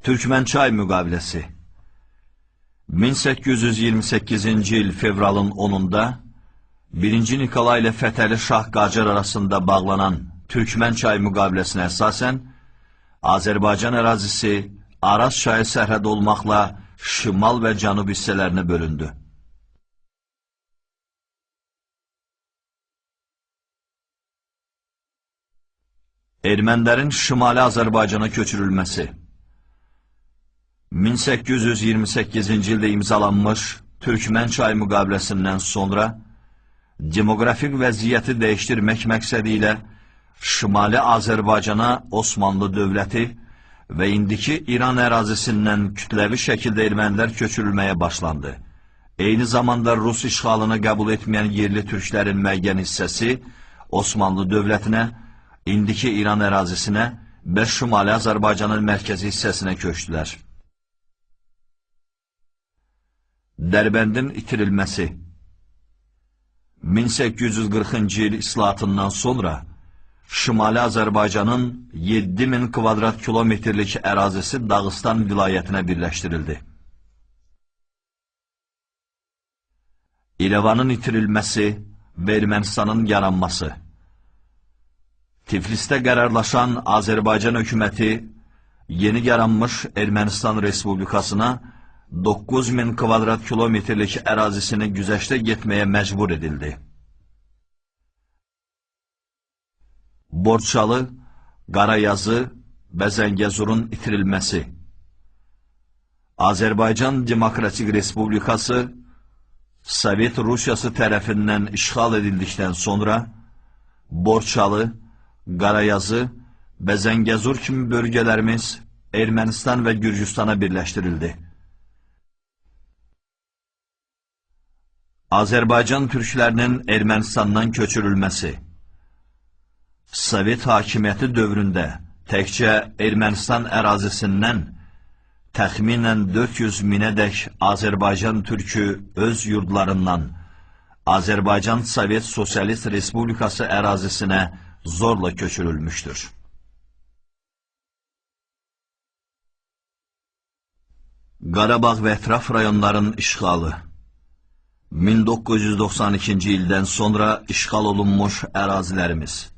Türkmençay müqaviləsi 1828-ci il fevralın 10-da 1-ci Nikolay ilə Fətəli Şah Qacar arasında bağlanan Türkmençay müqaviləsinə əsasən Azərbaycan ərazisi Araz çayı sərhəd olmaqla şimal və cənub hissələrinə bölündü. Ermənilərin Şimali Azərbaycana köçürülməsi 1828-ci ildə imzalanmış Türkmençay müqaviləsindən sonra demoqrafik vəziyyəti dəyişdirmək məqsədi ilə Şimali Azərbaycana Osmanlı dövləti və indiki İran ərazisindən kütləvi şəkildə ermənilər köçürülməyə başlandı. Eyni zamanda Rus işğalını qəbul etməyən yerli türklərin müəyyən hissəsi Osmanlı dövlətinə, indiki İran ərazisinə və Şimali Azərbaycanın mərkəzi hissəsinə köçdülər. Dərbəndin itirilməsi 1840-cı il islahatından sonra Şimali Azərbaycanın 7000 kvadrat kilometrlik ərazisi Dağıstan vilayətinə birləşdirildi. İrəvanın itirilməsi və Ermənistanın yaranması Tiflisdə qərarlaşan Azərbaycan hökuməti yeni yaranmış Ermənistan Respublikasına 9000 kvadrat kilometrlik ərazisini güzəştə getməyə məcbur edildi. Borçalı, Qarayazı və Zəngəzurun itirilməsi Azərbaycan Demokratik Respublikası Sovet Rusiyası tərəfindən işğal edildikdən sonra Borçalı, Qarayazı və Zəngəzur kimi bölgələrimiz Ermənistan və Gürcüstana birləşdirildi. Azərbaycan türklərinin Ermənistandan köçürülməsi Sovet hakimiyyəti dövründə təkcə Ermənistan ərazisindən təxminən 400 minədək Azərbaycan türkü öz yurdlarından Azərbaycan Sovet Sosialist Respublikası ərazisinə zorla köçürülmüşdür. Qarabağ və ətraf rayonların işğalı 1992-ci ildən sonra işğal olunmuş ərazilərimiz